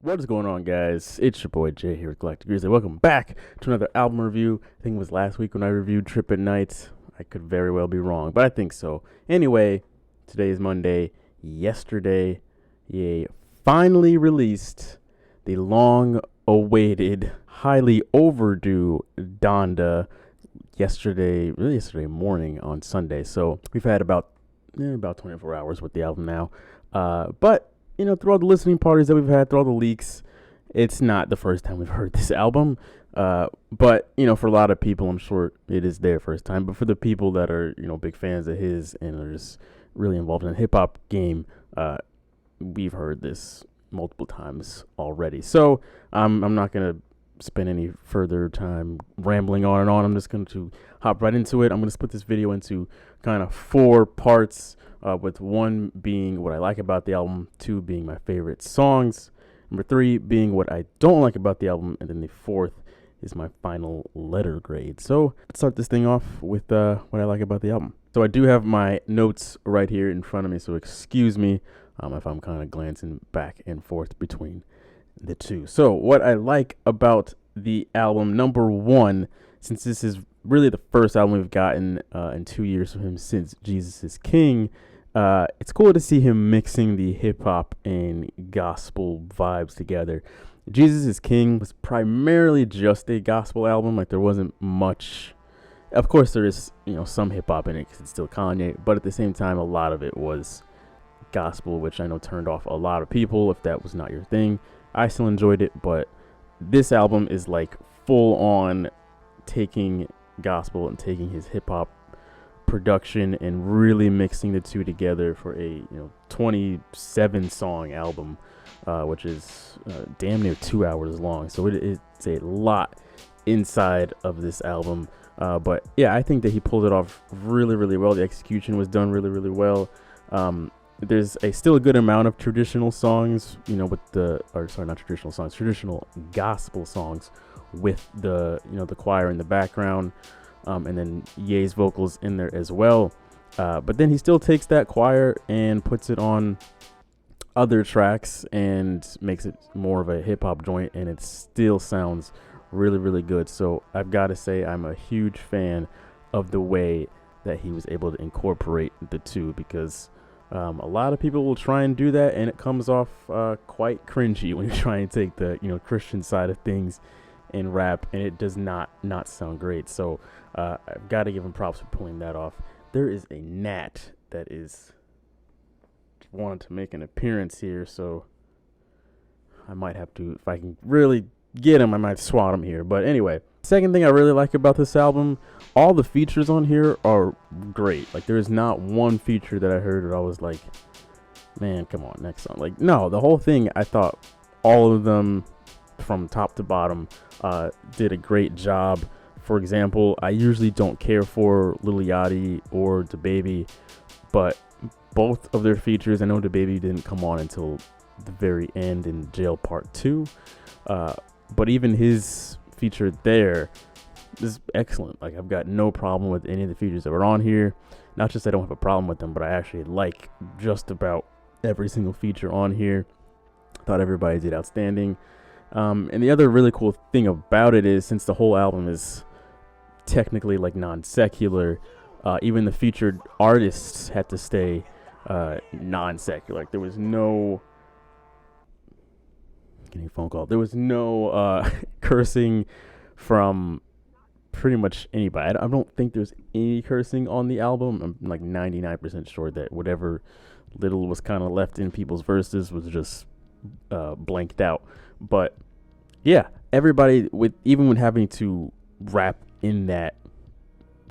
What is going on, guys? It's your boy Jay here with Galactic Grizzly. Welcome back to another album review. I think it was last week when I reviewed Trip at Night. I could very well be wrong, but I think so. Anyway, today is Monday. Yesterday, Ye finally released the long-awaited, highly overdue Donda yesterday morning on Sunday. So we've had about 24 hours with the album now. But through all the listening parties that we've had, through all the leaks, it's not the first time we've heard this album. But for a lot of people, I'm sure it is their first time. But for the people that are, big fans of his and are just really involved in the hip hop game, we've heard this multiple times already. So I'm not going to spend any further time rambling on and on. I'm just going to hop right into it. I'm going to split this video into kind of 4 parts. With 1 being what I like about the album, 2 being my favorite songs, number 3 being what I don't like about the album, and then the 4th is my final letter grade. So let's start this thing off with what I like about the album. So I do have my notes right here in front of me, so excuse me if I'm kind of glancing back and forth between the two. So what I like about the album, number 1, since this is really the first album we've gotten in 2 years from him since Jesus is King, it's cool to see him mixing the hip-hop and gospel vibes together. Jesus is King was primarily just a gospel album. Like, there wasn't much. Of course, there is, some hip-hop in it because it's still Kanye. But at the same time, a lot of it was gospel, which I know turned off a lot of people if that was not your thing. I still enjoyed it, but this album is like full-on taking gospel and taking his hip-hop production and really mixing the two together for a 27 song album, which is damn near 2 hours long. So it's a lot inside of this album, but yeah, I think that he pulled it off really, really well. The execution was done really, really well. There's still a good amount of traditional songs, traditional gospel songs with the choir in the background. And then Ye's vocals in there as well. But then he still takes that choir and puts it on other tracks and makes it more of a hip hop joint, and it still sounds really, really good. So I've got to say I'm a huge fan of the way that he was able to incorporate the two, because a lot of people will try and do that and it comes off quite cringy when you try and take the Christian side of things in rap, and it does not sound great. So I've got to give him props for pulling that off. There is a gnat that is wanting to make an appearance here, so I might have to, if I can really get him, I might swat him here. But anyway, second thing I really like about this album, all the features on here are great. Like, there is not one feature that I heard that I was like, man, come on, next song. Like, no, the whole thing, I thought all of them from top to bottom did a great job. For example, I usually don't care for Lil Yachty or DaBaby, but both of their features, I know DaBaby didn't come on until the very end in Jail Part 2, but even his feature there is excellent. Like, I've got no problem with any of the features that were on here. Not just I don't have a problem with them, but I actually like just about every single feature on here. I thought everybody did outstanding. And the other really cool thing about it is, since the whole album is technically like non-secular, even the featured artists had to stay non-secular. Like, there was no getting a phone call. There was no cursing from pretty much anybody. I don't think there's any cursing on the album. I'm like 99% sure that whatever little was kind of left in people's verses was just blanked out. But yeah, everybody, even when having to rap in that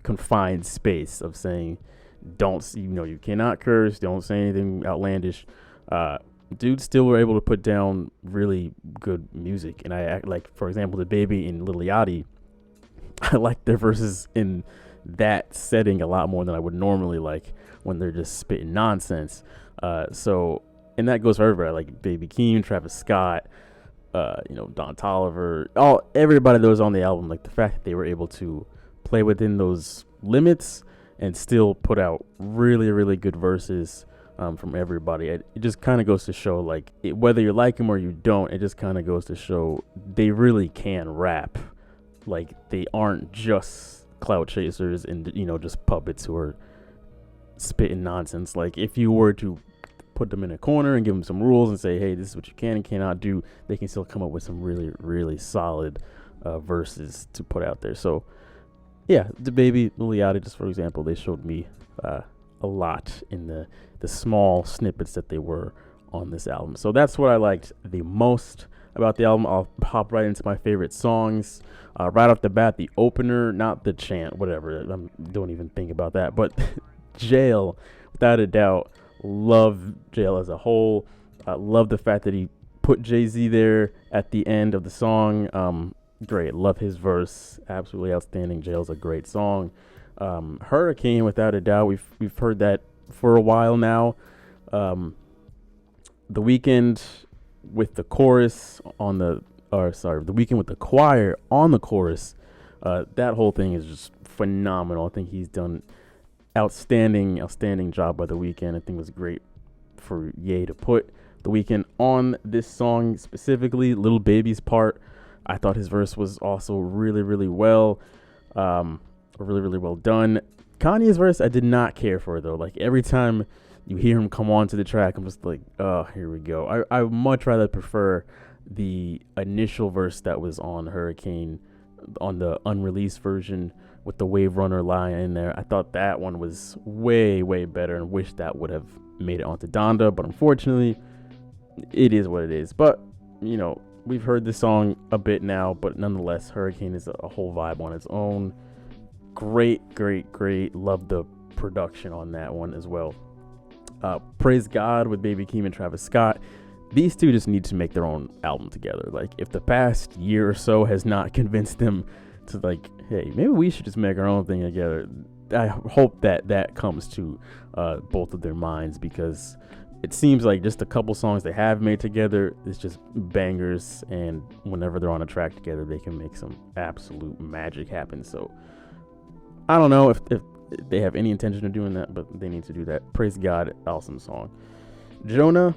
confined space of saying you cannot curse, don't say anything outlandish, dudes still were able to put down really good music. And I like, for example, DaBaby and Lil Yachty, I like their verses in that setting a lot more than I would normally like when they're just spitting nonsense. And that goes for everybody, like Baby Keem, Travis Scott, Don Toliver, everybody that was on the album. Like, the fact that they were able to play within those limits and still put out really, really good verses from everybody. It just kind of goes to show, like, whether you like him or you don't, it just kind of goes to show they really can rap. Like, they aren't just clout chasers and, just puppets who are spitting nonsense. Like, if you were to put them in a corner and give them some rules and say, hey, this is what you can and cannot do, they can still come up with some really, really solid verses to put out there. So, yeah, the Baby, Lil Yachty, just for example, they showed me a lot in the small snippets that they were on this album. So that's what I liked the most about the album. I'll hop right into my favorite songs. Right off the bat, the opener, not the chant, whatever. Don't even think about that. But Jail, without a doubt, love Jail as a whole. Love the fact that he put Jay-Z there at the end of the song. Great. Love his verse. Absolutely outstanding. Jail's a great song. Hurricane, without a doubt, we've heard that for a while now. The Weeknd with the chorus on the Weeknd with the choir on the chorus. That whole thing is just phenomenal. I think he's done outstanding job by The Weeknd. I think it was great for Ye to put The Weeknd on this song specifically. Lil Baby's part, I thought his verse was also really, really well. Really, really well done. Kanye's verse, I did not care for, though. Like, every time you hear him come onto the track, I'm just like, oh, here we go. I would much rather prefer the initial verse that was on Hurricane, on the unreleased version with the Wave Runner line in there. I thought that one was way, way better and wish that would have made it onto Donda. But unfortunately, it is what it is. But, we've heard the song a bit now, but nonetheless, Hurricane is a whole vibe on its own. Great. Love the production on that one as well. Praise God with Baby Keem and Travis Scott. These two just need to make their own album together. Like, if the past year or so has not convinced them to, like, hey, maybe we should just make our own thing together, I hope that comes to both of their minds, because it seems like just a couple songs they have made together, it's just bangers, and whenever they're on a track together, they can make some absolute magic happen. So I don't know if they have any intention of doing that, but they need to do that. Praise God, awesome song. Jonah,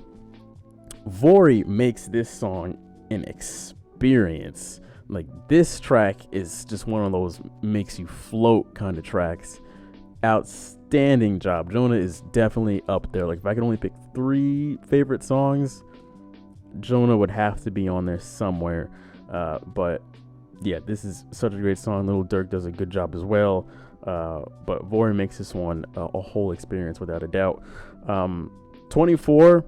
Vori makes this song an experience. Like, this track is just one of those makes you float kind of tracks. Outstanding job. Jonah is definitely up there. Like, if I could only pick 3 favorite songs, Jonah would have to be on there somewhere. But yeah, this is such a great song. Lil Durk does a good job as well. But Vori makes this one a whole experience without a doubt. 24.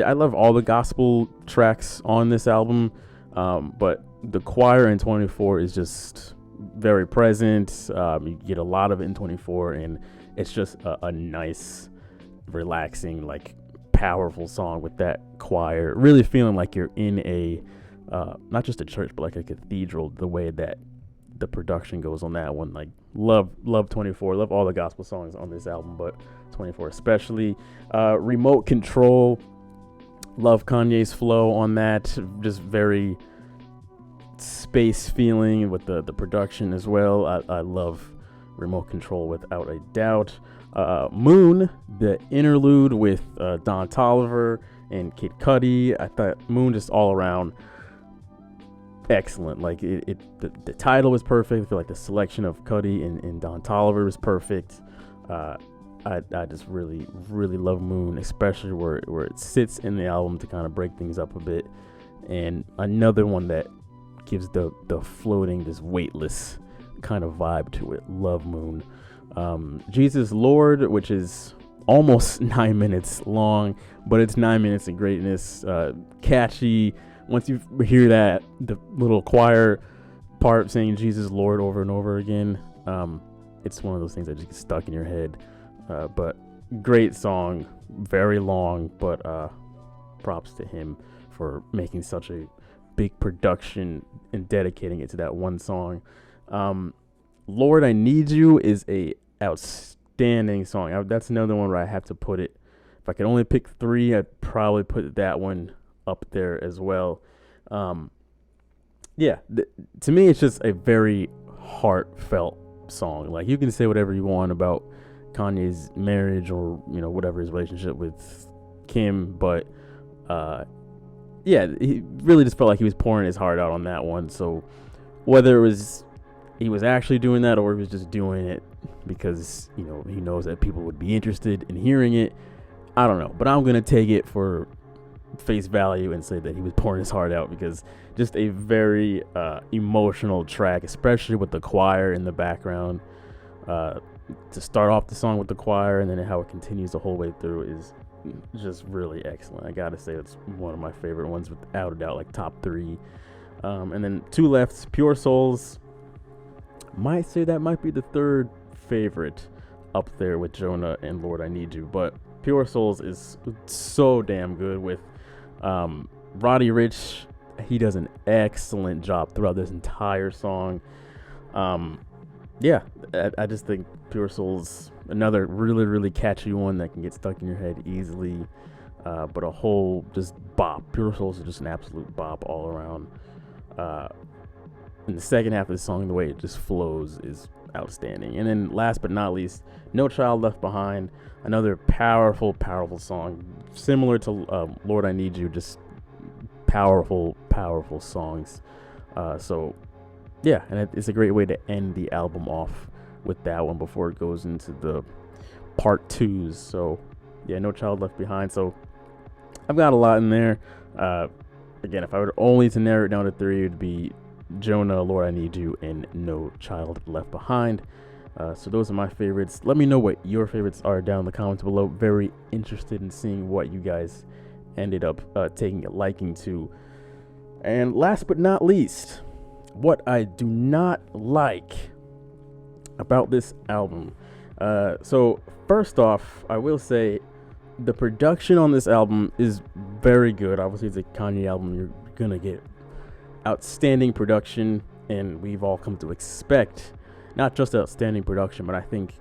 I love all the gospel tracks on this album, but the choir in 24 is just very present. You get a lot of it in 24, and it's just a nice, relaxing, like, powerful song with that choir. Really feeling like you're in a not just a church, but like a cathedral. The way that the production goes on that one, like, love 24. Love all the gospel songs on this album, but 24 especially. Remote Control. Love Kanye's flow on that. Just very space feeling with the production as well. I love Remote Control without a doubt. Moon, the interlude with Don Toliver and Kid Cudi. I thought Moon just all around excellent. Like, the title was perfect. I feel like the selection of Cudi and Don Toliver was perfect. I just really, really love Moon, especially where it sits in the album to kind of break things up a bit. And another one that gives the floating, this weightless kind of vibe to it. Love Moon. Jesus Lord, which is almost 9 minutes long, but it's 9 minutes of greatness. Catchy. Once you hear that, the little choir part saying Jesus Lord over and over again, it's one of those things that just gets stuck in your head. But great song, very long, but props to him for making such a big production and dedicating it to that one song. Lord, I Need You is a outstanding song. That's another one where I have to put it. If I could only pick 3, I'd probably put that one up there as well. To me, it's just a very heartfelt song. Like, you can say whatever you want about Kanye's marriage or whatever his relationship with Kim, but yeah, he really just felt like he was pouring his heart out on that one. So whether it was he was actually doing that or he was just doing it because he knows that people would be interested in hearing it, I don't know, but I'm gonna take it for face value and say that he was pouring his heart out, because just a very emotional track, especially with the choir in the background. To start off the song with the choir and then how it continues the whole way through is just really excellent. I gotta say it's one of my favorite ones, without a doubt, like top 3. And then Two Lefts, Pure Souls, might say that might be the third favorite, up there with Jonah and Lord I Need You. But Pure Souls is so damn good with Roddy Ricch. He does an excellent job throughout this entire song. Yeah, I just think Pure Souls, another really, really catchy one that can get stuck in your head easily, but a whole just bop. Pure Souls is just an absolute bop all around. And the second half of the song, the way it just flows, is outstanding. And then last but not least, No Child Left Behind, another powerful, powerful song, similar to Lord I Need You, just powerful, powerful songs. So yeah, and it's a great way to end the album off with that one before it goes into the part 2s. So yeah, No Child Left Behind. So I've got a lot in there. Again, if I were only to narrow it down to 3, it would be Jonah, Lord I Need You, and No Child Left Behind. So those are my favorites. Let me know what your favorites are down in the comments below. Very interested in seeing what you guys ended up taking a liking to. And last but not least, what I do not like about this album. So first off, I will say the production on this album is very good. Obviously, it's a Kanye album. You're gonna get outstanding production, and we've all come to expect not just outstanding production, but I think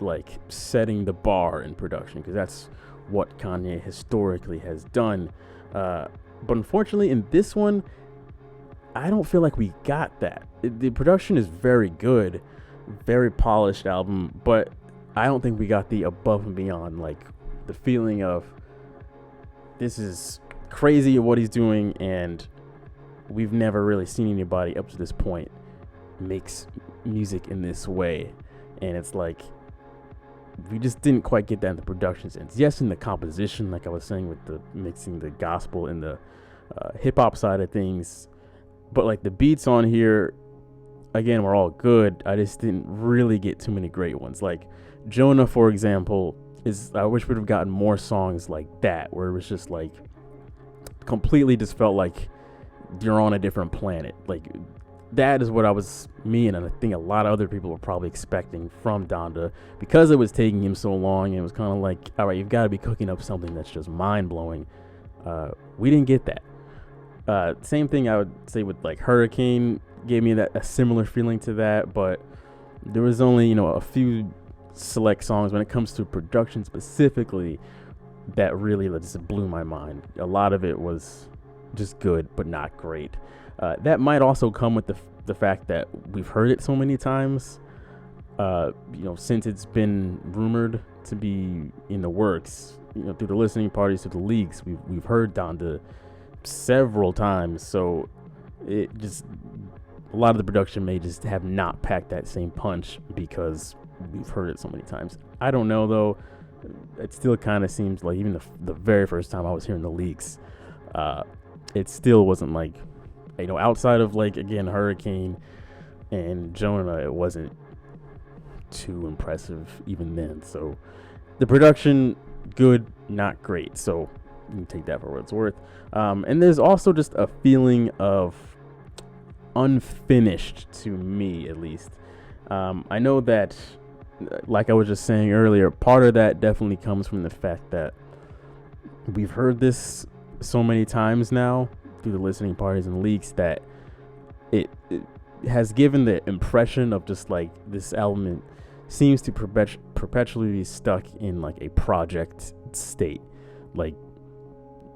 like setting the bar in production, because that's what Kanye historically has done. But unfortunately, in this one, I don't feel like we got that. The production is very good, very polished album, but I don't think we got the above and beyond, like the feeling of this is crazy what he's doing, and we've never really seen anybody up to this point makes music in this way. And it's like we just didn't quite get that in the production sense. Yes, in the composition, like I was saying, with the mixing the gospel and the hip-hop side of things, but like the beats on here, again, were all good. I just didn't really get too many great ones. Like Jonah, for example, I wish we'd have gotten more songs like that, where it was just like completely just felt like you're on a different planet. Like that is what me and I think a lot of other people were probably expecting from Donda, because it was taking him so long. And it was kind of like, all right, you've got to be cooking up something that's just mind-blowing. We didn't get that. Same thing I would say with like Hurricane, gave me a similar feeling to that, but there was only a few select songs when it comes to production specifically that really just blew my mind. A lot of it was just good but not great. That might also come with the fact that we've heard it so many times, since it's been rumored to be in the works, through the listening parties, through the leaks. We've heard Donda several times, so it just, a lot of the production may just have not packed that same punch because we've heard it so many times. I don't know though. It still kind of seems like even the very first time I was hearing the leaks, it still wasn't like, outside of like, again, Hurricane and Jonah, it wasn't too impressive even then. So the production, good, not great. So you can take that for what it's worth. And there's also just a feeling of unfinished, to me at least. I know that, like I was just saying earlier, part of that definitely comes from the fact that we've heard this so many times now through the listening parties and leaks that it has given the impression of just like this album seems to perpetually be stuck in like a project state. Like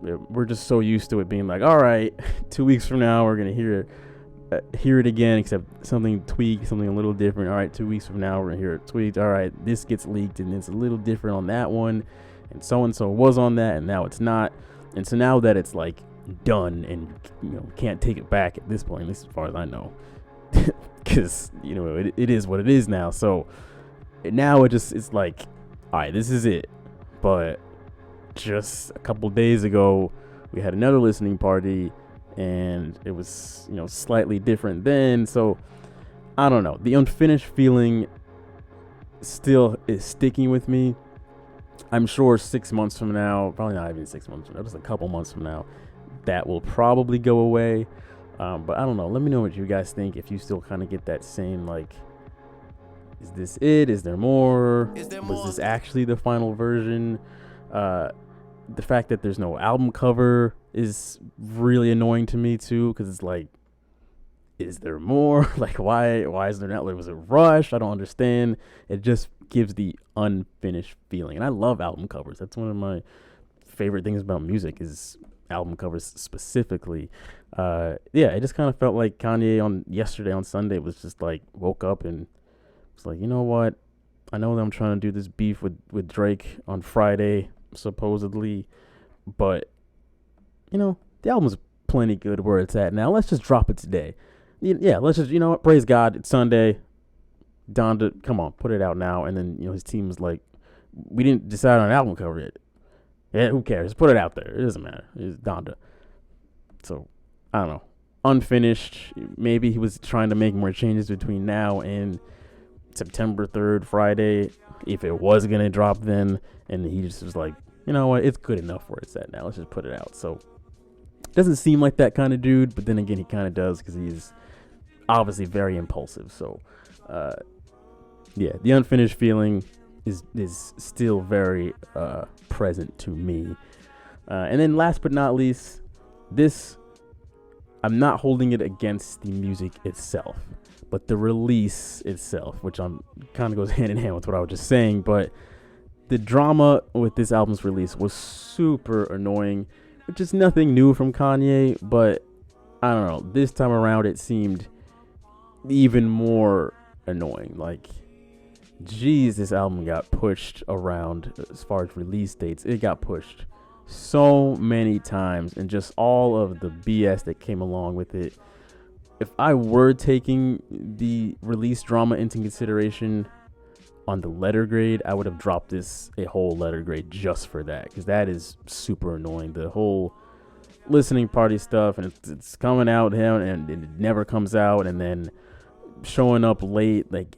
we're just so used to it being like, all right, 2 weeks from now we're gonna hear hear it again, except something tweaked, something a little different. All right, 2 weeks from now, we're going to hear it tweaked. All right, this gets leaked, and it's a little different on that one. And so was on that, and now it's not. And so now that it's like done and, can't take it back at this point, at least as far as I know. Because, it is what it is now. So now it's like, all right, this is it. But just a couple days ago, we had another listening party, and it was, slightly different then. So I don't know. The unfinished feeling still is sticking with me. I'm sure 6 months from now, probably not even 6 months from now, just a couple months from now, that will probably go away. But I don't know. Let me know what you guys think. If you still kind of get that same, like, is this it? Is there more? Was this actually the final version? The fact that there's no album cover is really annoying to me too, because it's like, is there more? Like, why is there not? Like, was it rushed? I don't understand. It just gives the unfinished feeling, and I love album covers. That's one of my favorite things about music is album covers specifically. It just kind of felt like Kanye on Sunday was just like woke up and was like, you know what? I know that I'm trying to do this beef with Drake on Friday, supposedly, but the album's plenty good where it's at now. Let's just drop it today. Let's just, praise God, it's Sunday. Donda, come on, put it out now. And then, his team was like, we didn't decide on an album cover yet. Yeah, who cares? Put it out there. It doesn't matter. It's Donda. So, I don't know. Unfinished. Maybe he was trying to make more changes between now and September 3rd, Friday, if it was going to drop then. And he just was like, you know what? It's good enough where it's at now. Let's just put it out. So, doesn't seem like that kind of dude. But then again, he kind of does because he's obviously very impulsive. So, the unfinished feeling is still very present to me. And then last but not least, I'm not holding it against the music itself, but the release itself, which kind of goes hand in hand with what I was just saying. But the drama with this album's release was super annoying, which is nothing new from Kanye, but I don't know. This time around, it seemed even more annoying. Like, geez, this album got pushed around as far as release dates. It got pushed so many times, and just all of the BS that came along with it. If I were taking the release drama into consideration on the letter grade, I would have dropped this a whole letter grade just for that, because that is super annoying. The whole listening party stuff, and it's coming out and it never comes out, and then showing up late, like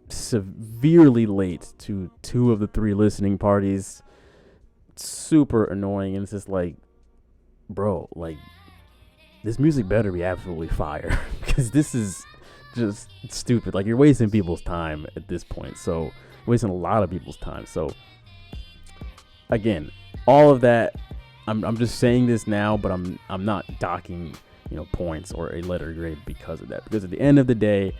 severely late to 2 of the 3 listening parties. Super annoying. And it's just like, bro, like, this music better be absolutely fire, because this is just stupid. Like, you're wasting people's time at this point. So wasting a lot of people's time. So again, all of that, I'm just saying this now, but I'm not docking points or a letter grade because of that, because at the end of the day,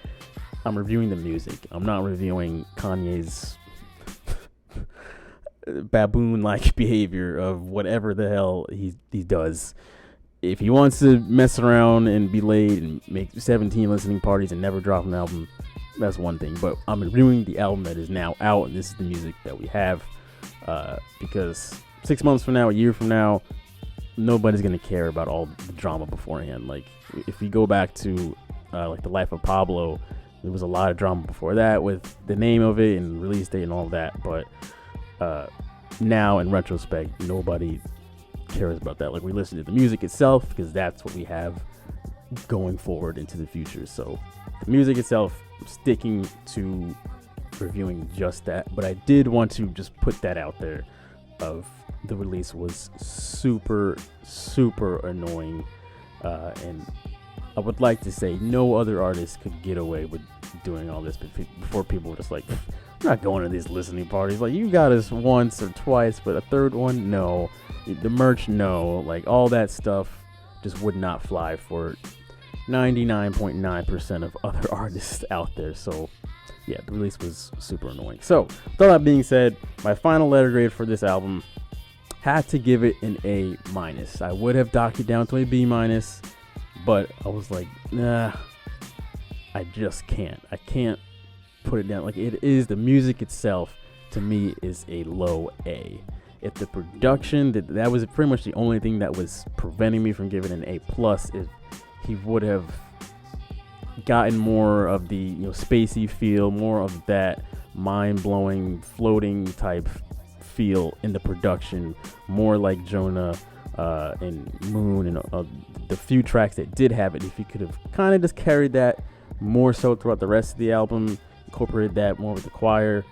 I'm reviewing the music. I'm not reviewing Kanye's baboon-like behavior of whatever the hell he does. If he wants to mess around and be late and make 17 listening parties and never drop an album, that's one thing. But I'm reviewing the album that is now out, and this is the music that we have. Because 6 months from now, a year from now, nobody's going to care about all the drama beforehand. Like, if we go back to like The Life of Pablo, there was a lot of drama before that with the name of it and release date and all of that. But now, in retrospect, nobody cares about that. Like, we listen to the music itself because that's what we have going forward into the future. So the music itself, sticking to reviewing just that. But I did want to just put that out there of the release was super, super annoying. And I would like to say no other artist could get away with doing all this before people were just like, I'm not going to these listening parties. Like, you got us once or twice, but a third one, no. The merch, no. Like, all that stuff just would not fly for 99.9% of other artists out there. So yeah, the release was super annoying. So with all that being said, my final letter grade for this album, had to give it an A-. I would have docked it down to a B-, but I was like, nah, I just can't. I can't put it down. Like, it is, the music itself to me is a low A. If the production, that was pretty much the only thing that was preventing me from giving an A+, if he would have gotten more of the, you know, spacey feel, more of that mind-blowing floating type feel in the production, more like Jonah and Moon and the few tracks that did have it. If he could have kind of just carried that more so throughout the rest of the album, incorporated that more with the choir,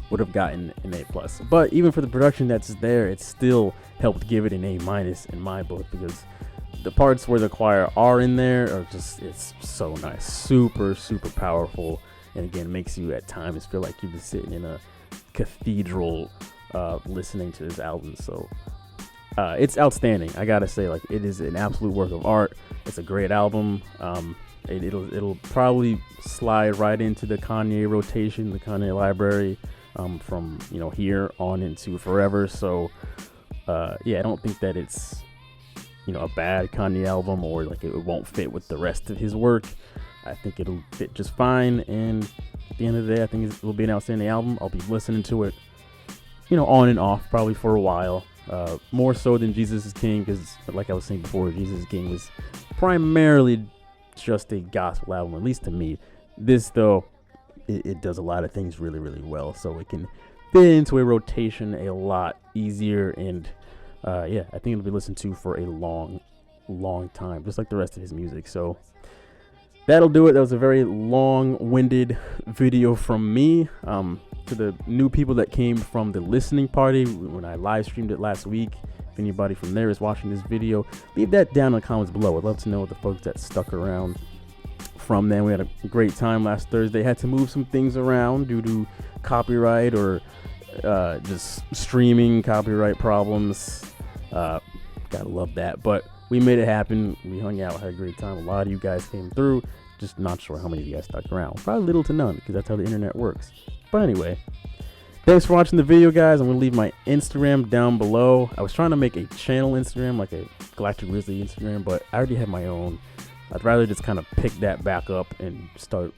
would have gotten an A+. But even for the production that's there, it still helped give it an A- in my book, because the parts where the choir are in there are just, it's so nice, super powerful, and again makes you at times feel like you're just sitting in a cathedral listening to this album. So it's outstanding, I gotta say. Like, it is an absolute work of art. It's a great album. It'll probably slide right into the Kanye rotation, the Kanye library, from, you know, here on into forever. So yeah, I don't think that it's, you know, a bad Kanye album, or like it won't fit with the rest of his work. I think it'll fit just fine, and at the end of the day, I think it will be an outstanding album. I'll be listening to it, you know, on and off probably for a while, more so than Jesus is King, because like I was saying before, Jesus is King was primarily just a gospel album, at least to me. This, though, it does a lot of things really well, so it can fit into a rotation a lot easier, and yeah, I think it'll be listened to for a long time, just like the rest of his music. So that'll do it. That was a very long-winded video from me. To the new people that came from the listening party when I live streamed it last week, if anybody from there is watching this video, leave that down in the comments below. I'd love to know the folks that stuck around from then. We had a great time last Thursday. Had to move some things around due to copyright or just streaming copyright problems. Gotta love that, but we made it happen. We hung out, had a great time. A lot of you guys came through. Just not sure how many of you guys stuck around. Probably little to none, because that's how the internet works. But anyway, thanks for watching the video, guys. I'm gonna leave my Instagram down below. I was trying to make a channel Instagram, like a Galactic Grizzly Instagram, but I already have my own. I'd rather just kind of pick that back up and start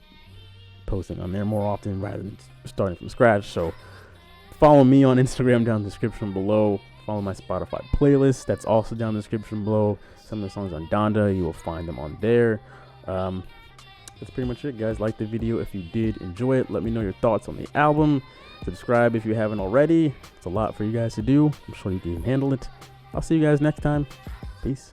posting on there more often rather than starting from scratch. So follow me on Instagram down in the description below. Follow my Spotify playlist, that's also down in the description below. Some of the songs on Donda, you will find them on there. That's pretty much it, guys. Like the video if you did enjoy it. Let me know your thoughts on the album. Subscribe if you haven't already. It's a lot for you guys to do. I'm sure you can handle it. I'll see you guys next time. Peace.